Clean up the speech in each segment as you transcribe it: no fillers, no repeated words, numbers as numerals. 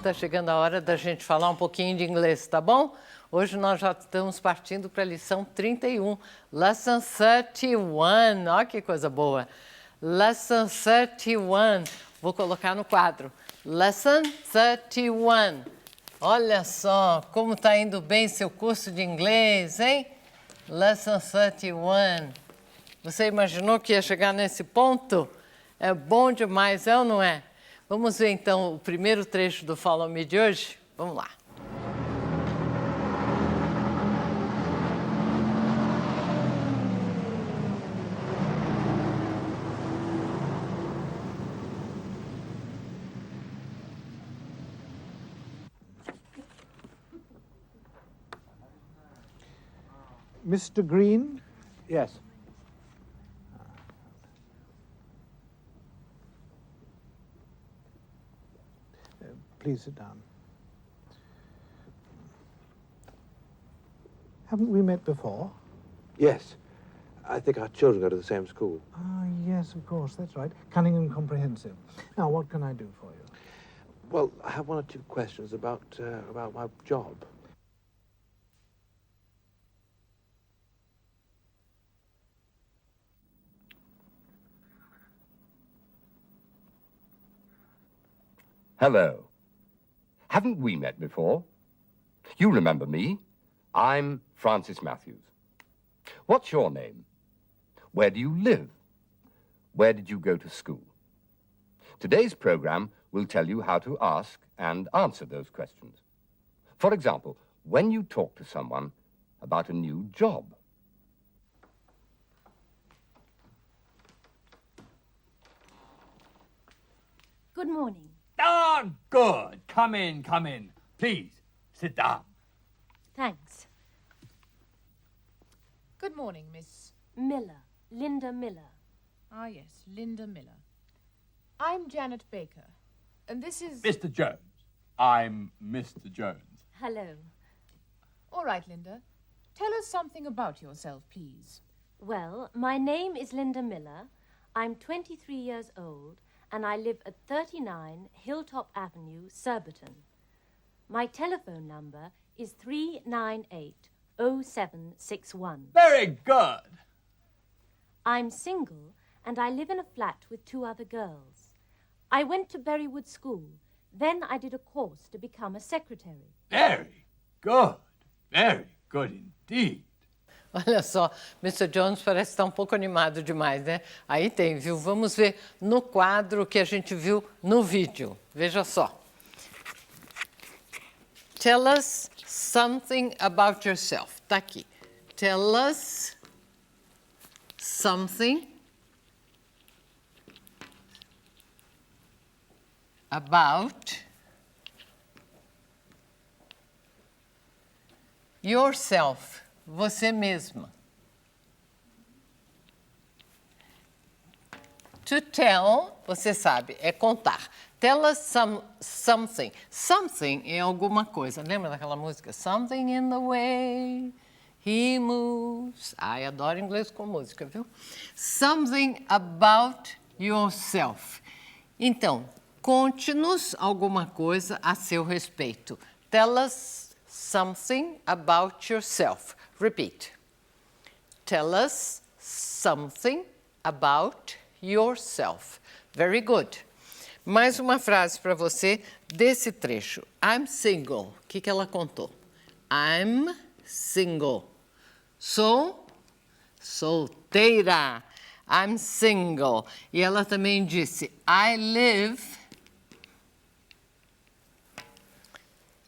está chegando a hora da gente falar um pouquinho de inglês, tá bom? Hoje nós já estamos partindo para a lição 31, Lesson 31, olha que coisa boa. Lesson 31, vou colocar no quadro, Lesson 31. Olha só como está indo bem seu curso de inglês, hein? Lesson 31. Você imaginou que ia chegar nesse ponto? É bom demais, é ou não é? Vamos ver então o primeiro trecho do Follow Me de hoje? Vamos lá. Mr. Green? Yes. Please sit down. Haven't we met before? Yes. I think our children go to the same school. Ah, yes, of course, that's right. Cunningham Comprehensive. Now, what can I do for you? Well, I have one or two questions about my job. Hello. Haven't we met before? You remember me. I'm Francis Matthews. What's your name? Where do you live? Where did you go to school? Today's program will tell you how to ask and answer those questions. For example, when you talk to someone about a new job. Good morning. Ah, good. Come in, come in. Please, sit down. Thanks. Good morning, Miss... Miller. Linda Miller. Ah, yes, Linda Miller. I'm Janet Baker, and this is... Mr. Jones. I'm Mr. Jones. Hello. All right, Linda. Tell us something about yourself, please. Well, my name is Linda Miller. I'm 23 years old, and I live at 39 Hilltop Avenue, Surbiton. My telephone number is 398-0761. Very good. I'm single, and I live in a flat with 2 other girls. I went to Berrywood School. Then I did a course to become a secretary. Very good. Very good indeed. Olha só, Mr. Jones parece estar um pouco animado demais, né? Aí tem, viu? Vamos ver no quadro que a gente viu no vídeo. Veja só. Tell us something about yourself. Tá aqui. Tell us something about yourself. Você mesma. To tell, você sabe, é contar. Tell us something. Something é alguma coisa. Lembra daquela música? Something in the way he moves. Ai, adoro inglês com música, viu? Something about yourself. Então, conte-nos alguma coisa a seu respeito. Tell us something about yourself. Repeat. Tell us something about yourself. Very good. Mais uma frase para você desse trecho. I'm single. O que ela contou? I'm single. Sou solteira. I'm single. E ela também disse, I live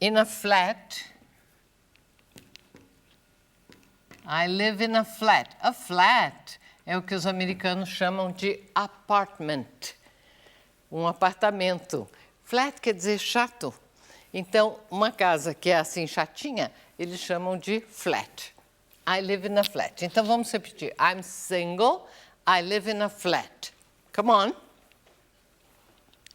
in a flat. I live in a flat. A flat é o que os americanos chamam de apartment. Um apartamento. Flat quer dizer chato. Então, uma casa que é assim chatinha, eles chamam de flat. I live in a flat. Então, vamos repetir. I'm single. I live in a flat. Come on.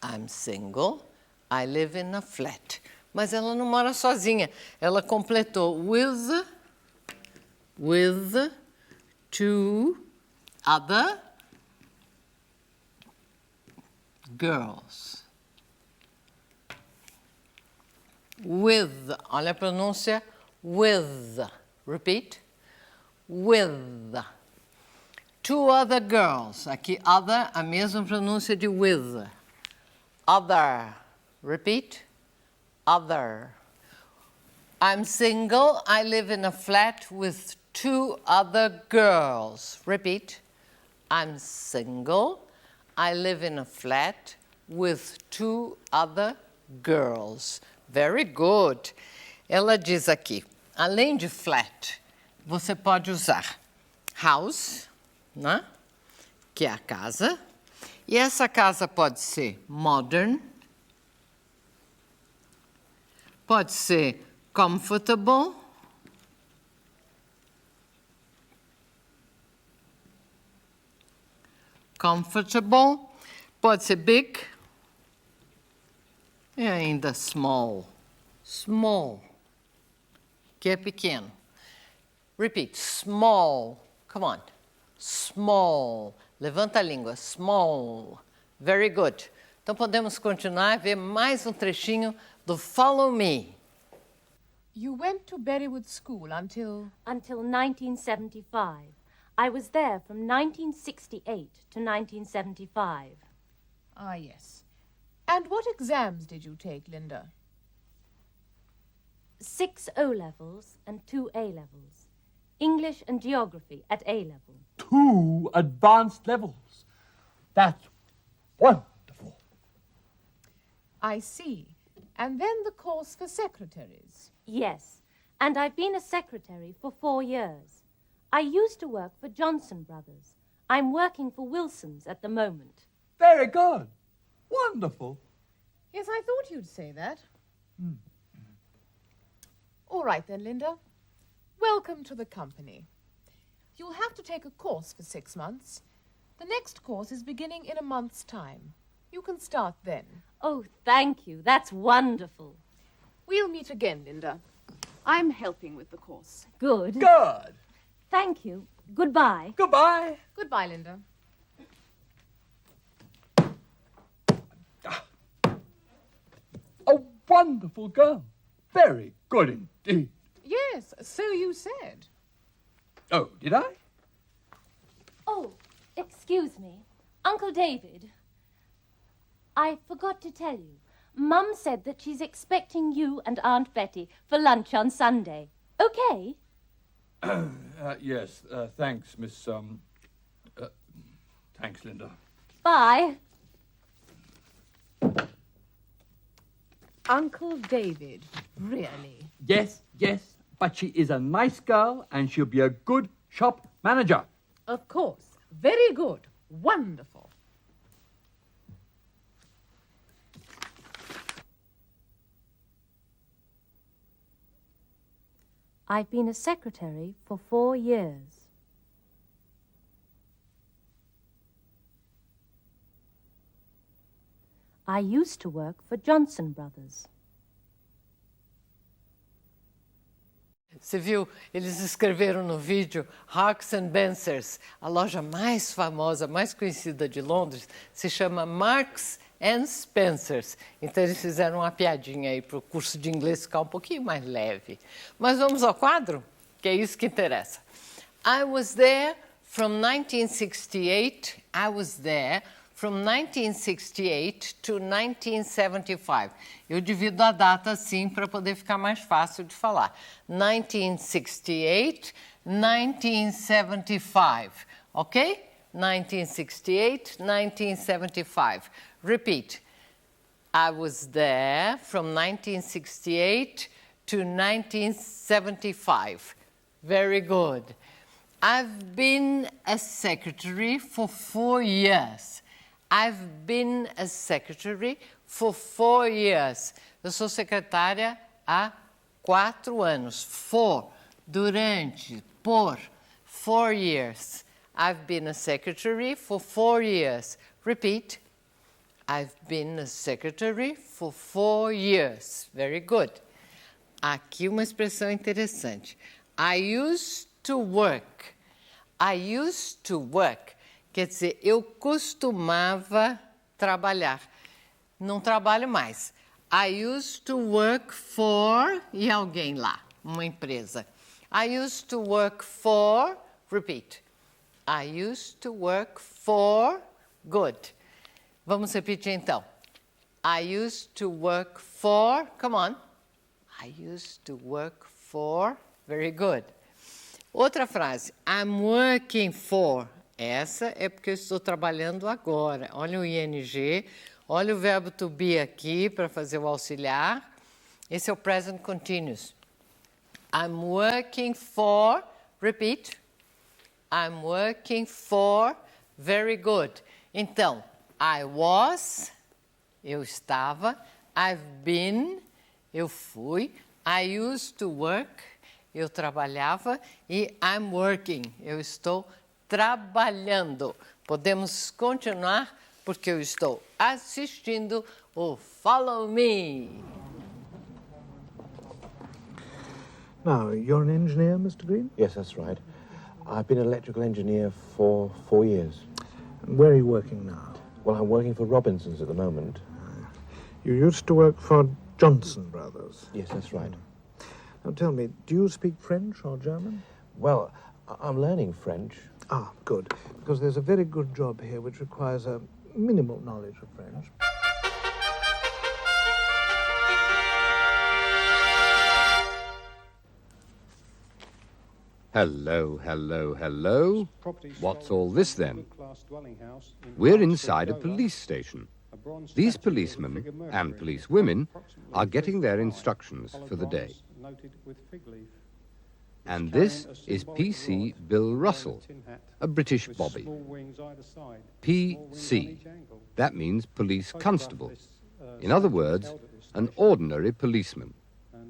I'm single. I live in a flat. Mas ela não mora sozinha. Ela completou with 2 other girls. with. Olha a pronúncia, with. Repeat. With. 2 other girls. Aqui, other, a mesma pronúncia de with. Other. Repeat. Other. I'm single. I live in a flat with 2 other girls. Repeat. I'm single. I live in a flat with 2 other girls. Very good. Ela diz aqui, além de flat, você pode usar house, né? Que é a casa. E essa casa pode ser modern, pode ser comfortable, pode ser big e ainda small, que é pequeno. Repeat, small, come on, small, levanta a língua, small, very good. Então podemos continuar a ver mais um trechinho do Follow Me. You went to Berrywood School until... Until 1975. I was there from 1968 to 1975. Ah, yes. And what exams did you take, Linda? 6 O-levels and 2 A-levels. English and geography at A-level. 2 advanced levels. That's wonderful. I see. And then the course for secretaries. Yes, and I've been a secretary for 4 years. I used to work for Johnson Brothers. I'm working for Wilson's at the moment. Very good. Wonderful. Yes, I thought you'd say that. All right then, Linda. Welcome to the company. You'll have to take a course for 6 months. The next course is beginning in a month's time. You can start then. Oh, thank you. That's wonderful. We'll meet again, Linda. I'm helping with the course. Good. Good. Thank you. Goodbye. Goodbye. Goodbye, Linda. A wonderful girl. Very good indeed. Yes, so you said. Oh, did I? Oh, excuse me. Uncle David. I forgot to tell you. Mum said that she's expecting you and Aunt Betty for lunch on Sunday. Okay? Yes, thanks, Miss, thanks, Linda. Bye. Uncle David, really? Yes, but she is a nice girl and she'll be a good shop manager. Of course. Very good. Wonderful. I've been a secretary for 4 years. I used to work for Johnson Brothers. Você viu? Eles escreveram no vídeo Harks and Spencers, a loja mais famosa, mais conhecida de Londres, se chama Marks and Spencers. Então eles fizeram uma piadinha aí para o curso de inglês ficar um pouquinho mais leve. Mas vamos ao quadro, que é isso que interessa. I was there from 1968. I was there from 1968 to 1975. Eu divido a data assim para poder ficar mais fácil de falar. 1968, 1975. Ok? 1968, 1975. Repeat. I was there from 1968 to 1975. Very good. I've been a secretary for 4 years. I've been a secretary for 4 years. Eu sou secretária há 4 anos. For, durante, por, 4 years. I've been a secretary for 4 years. Repeat. I've been a secretary for 4 years. Very good. Aqui uma expressão interessante. I used to work. I used to work. Quer dizer, eu costumava trabalhar. Não trabalho mais. I used to work for... E alguém lá, uma empresa. I used to work for... Repeat. I used to work for... Good. Vamos repetir então. I used to work for... Come on. I used to work for... Very good. Outra frase. I'm working for... Essa é porque eu estou trabalhando agora. Olha o ing, olha o verbo to be aqui para fazer o auxiliar. Esse é o present continuous. I'm working for, repeat. I'm working for, very good. Então, I was, eu estava. I've been, eu fui. I used to work, eu trabalhava. E I'm working, eu estou trabalhando. Podemos continuar porque eu estou assistindo o Follow Me. Now, you're an engineer, Mr. Green? Yes, that's right. I've been an electrical engineer for 4 years. And where are you working now? Well, I'm working for Robinson's at the moment. You used to work for Johnson Brothers. Yes, that's right. Now tell me, do you speak French or German? Well, I'm learning French. Ah, good. Because there's a very good job here which requires a minimal knowledge of French. Hello, hello, hello. What's all this then? We're inside a police station. These policemen and policewomen are getting their instructions for the day. And this is PC Bill Russell, a British bobby. PC, that means police constable. In other words, an ordinary policeman.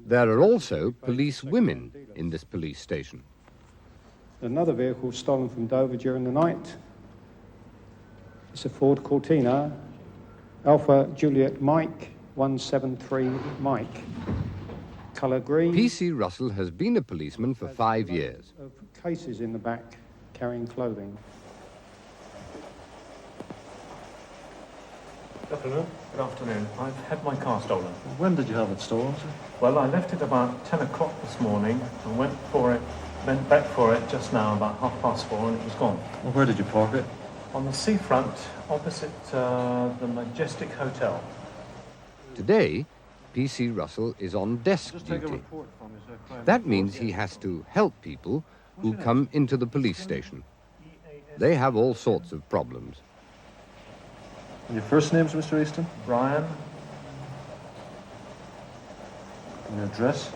There are also police women in this police station. Another vehicle stolen from Dover during the night. It's a Ford Cortina, Alpha Juliet Mike, 173 Mike. Colour green. PC Russell has been a policeman for 5 years. Of cases in the back carrying clothing. Good afternoon. Good afternoon. I've had my car stolen. When did you have it stolen, sir? Well, I left it about 10 o'clock this morning and went back for it just now about 4:30 and it was gone. Well, where did you park it? On the seafront opposite the Majestic Hotel. Today, PC Russell is on desk Just take a duty. report for me, sir. That means he has to help people who come into the police station. They have all sorts of problems. And your first name's Mr. Easton? Brian, And your address?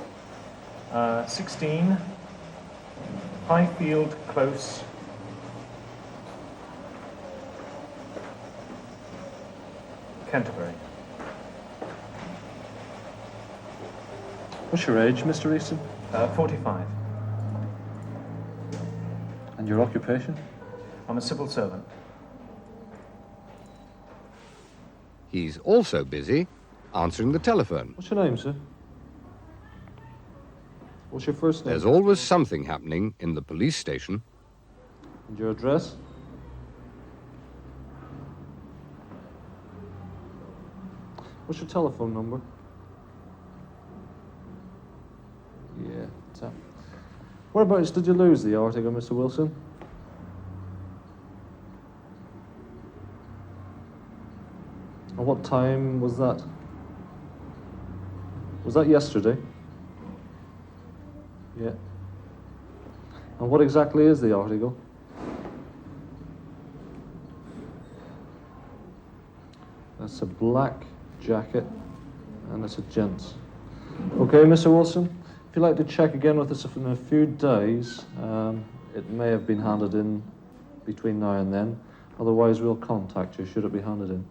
16, Highfield Close, Canterbury. What's your age, Mr. Easton? 45. And your occupation? I'm a civil servant. He's also busy answering the telephone. What's your name, sir? What's your first name? There's always something happening in the police station. And your address? What's your telephone number? Yeah, it's up. Whereabouts did you lose the article, Mr. Wilson? And what time was that? Was that yesterday? Yeah. And what exactly is the article? That's a black jacket and it's a gents. Okay, Mr. Wilson, if you'd like to check again with us in a few days, it may have been handed in between now and then. Otherwise, we'll contact you should it be handed in.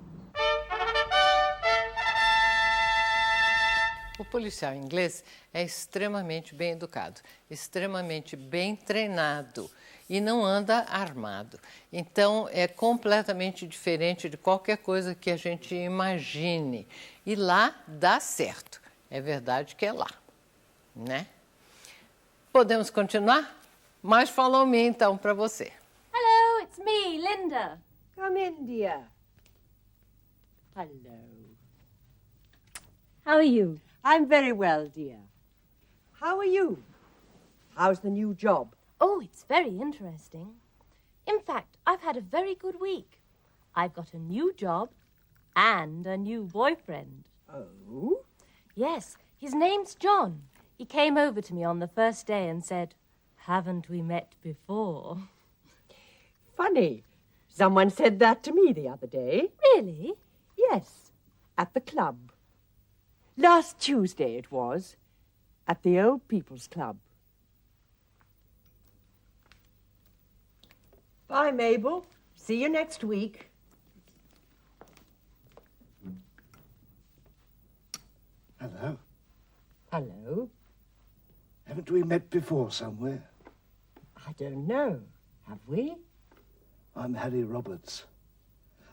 O policial inglês é extremamente bem educado, extremamente bem treinado e não anda armado. Então, é completamente diferente de qualquer coisa que a gente imagine. E lá dá certo. É verdade que é lá, né? Podemos continuar? Mais Follow Me, então, para você. Hello, it's me, Linda. Come in, dear. Hello. How are you? I'm very well, dear. How are you? How's the new job? Oh, it's very interesting. In fact, I've had a very good week. I've got a new job and a new boyfriend. Oh? Yes, his name's John. He came over to me on the first day and said, "Haven't we met before?" Funny. Someone said that to me the other day. Really? Yes, at the club. Last Tuesday it was, at the Old People's Club. Bye, Mabel. See you next week. Hello. Hello. Haven't we met before somewhere? I don't know. Have we? I'm Harry Roberts.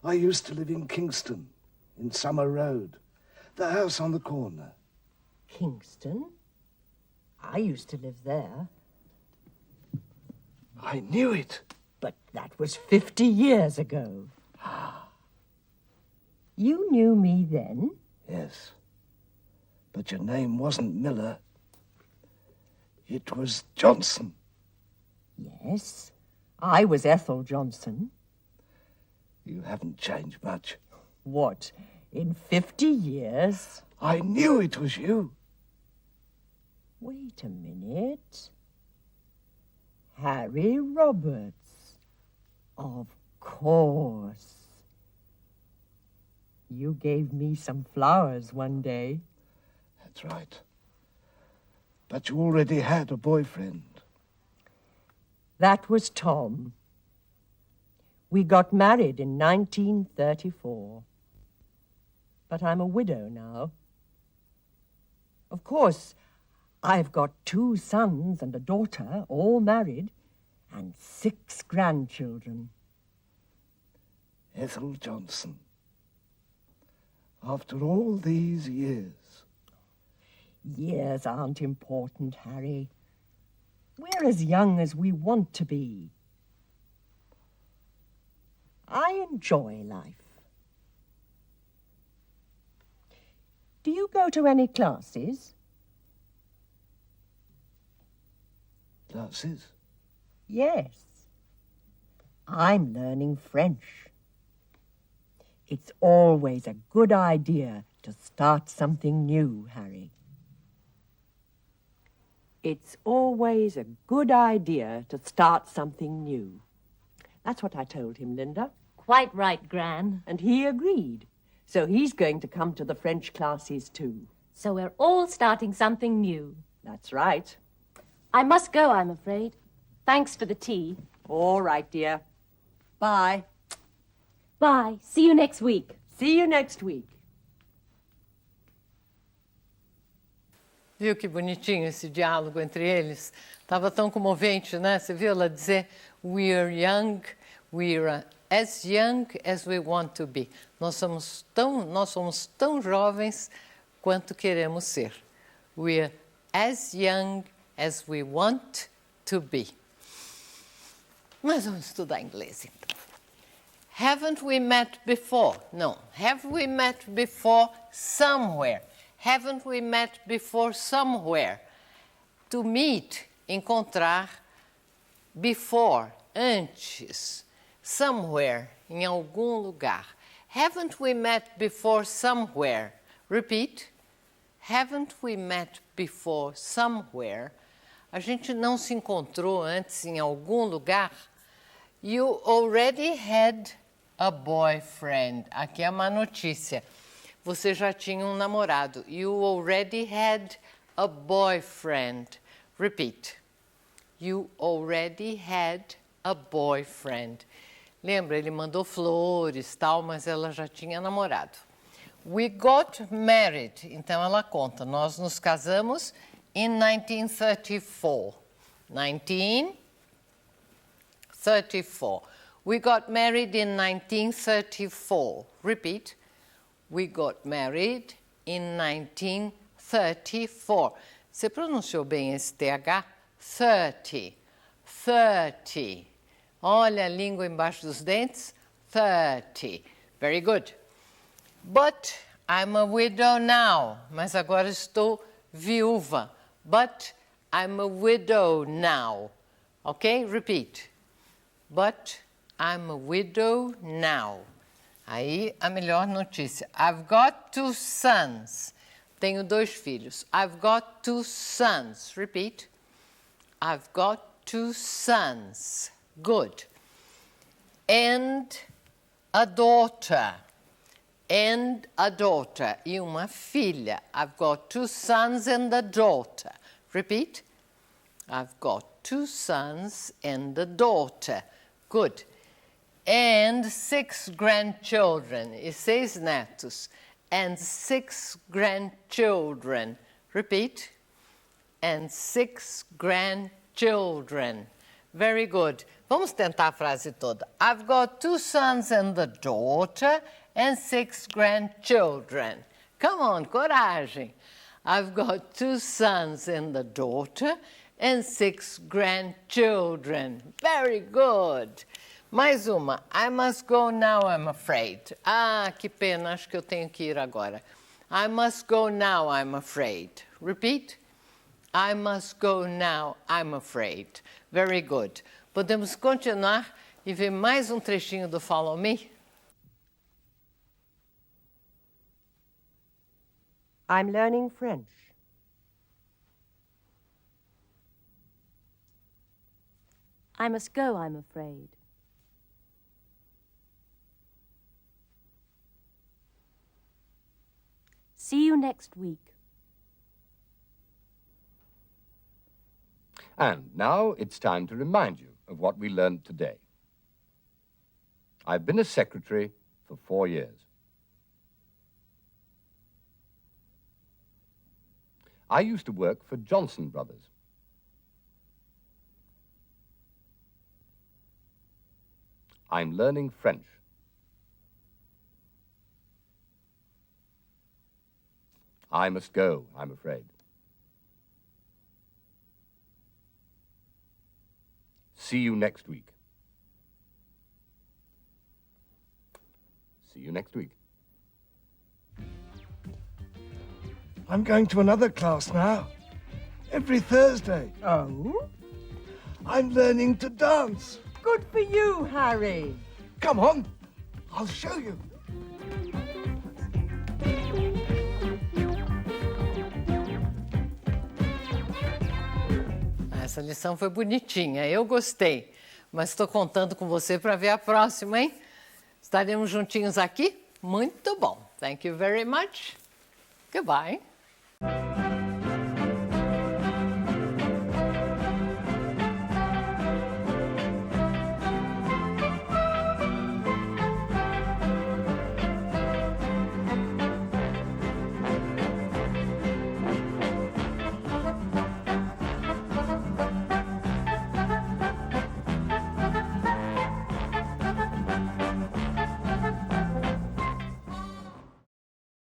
I used to live in Kingston, in Summer Road, the house on the corner. Kingston? I used to live there. I knew it. But that was 50 years ago. You knew me then? Yes. But your name wasn't Miller. It was Johnson. Yes. I was Ethel Johnson. You haven't changed much. What, in 50 years? I knew it was you. Wait a minute. Harry Roberts. Of course. You gave me some flowers one day. That's right. But you already had a boyfriend. That was Tom. We got married in 1934. But I'm a widow now. Of course, I've got 2 sons and a daughter, all married, and 6 grandchildren. Ethel Johnson. After all these years. Years aren't important, Harry. We're as young as we want to be. I enjoy life. Do you go to any classes? Classes? Yes. I'm learning French. It's always a good idea to start something new, Harry. It's always a good idea to start something new. That's what I told him, Linda. Quite right, Gran. And he agreed. So he's going to come to the French classes too. So we're all starting something new. That's right. I must go, I'm afraid. Thanks for the tea. All right, dear. Bye. Bye. See you next week. See you next week. Viu que bonitinho esse diálogo entre eles? Estava tão comovente, né? Você viu ela dizer, we're young as young as we want to be. Nós somos tão jovens quanto queremos ser. We're as young as we want to be. Mas vamos estudar inglês, então. Haven't we met before? No. Have we met before somewhere? Haven't we met before somewhere? To meet, encontrar. Before, antes. Somewhere, em algum lugar. Haven't we met before somewhere? Repeat. Haven't we met before somewhere? A gente não se encontrou antes em algum lugar? You already had a boyfriend. Aqui é uma notícia. Você já tinha um namorado. You already had a boyfriend. Repeat. You already had a boyfriend. Lembra, ele mandou flores, tal, mas ela já tinha namorado. We got married. Então ela conta. Nós nos casamos in 1934. 1934. We got married in 1934. Repeat. We got married in 1934. Você pronunciou bem esse TH? 30. 30. Olha a língua embaixo dos dentes. 30. Very good. But I'm a widow now, mas agora estou viúva. But I'm a widow now. Ok? Repeat. But I'm a widow now. Aí a melhor notícia. I've got 2 sons. Tenho 2 filhos. I've got 2 sons. Repeat. I've got 2 sons. Good. And a daughter. And a daughter. E uma filha. I've got 2 sons and a daughter. Repeat. I've got 2 sons and a daughter. Good. And 6 grandchildren. E 6 netos. And 6 grandchildren. Repeat. And 6 grandchildren. Very good. Vamos tentar a frase toda. I've got 2 sons and a daughter and 6 grandchildren. Come on, coragem. I've got 2 sons and a daughter and 6 grandchildren. Very good. Mais uma. I must go now, I'm afraid. Ah, que pena, acho que eu tenho que ir agora. I must go now, I'm afraid. Repeat. I must go now, I'm afraid. Very good. Podemos continuar e ver mais um trechinho do Follow Me? I'm learning French. I must go, I'm afraid. See you next week. And now it's time to remind you of what we learned today. I've been a secretary for 4 years. I used to work for Johnson Brothers. I'm learning French. I must go, I'm afraid. See you next week. See you next week. I'm going to another class now. Every Thursday. Oh? I'm learning to dance. Good for you, Harry. Come on, I'll show you. Essa lição foi bonitinha, eu gostei. Mas estou contando com você para ver a próxima, hein? Estaremos juntinhos aqui? Muito bom. Thank you very much. Goodbye.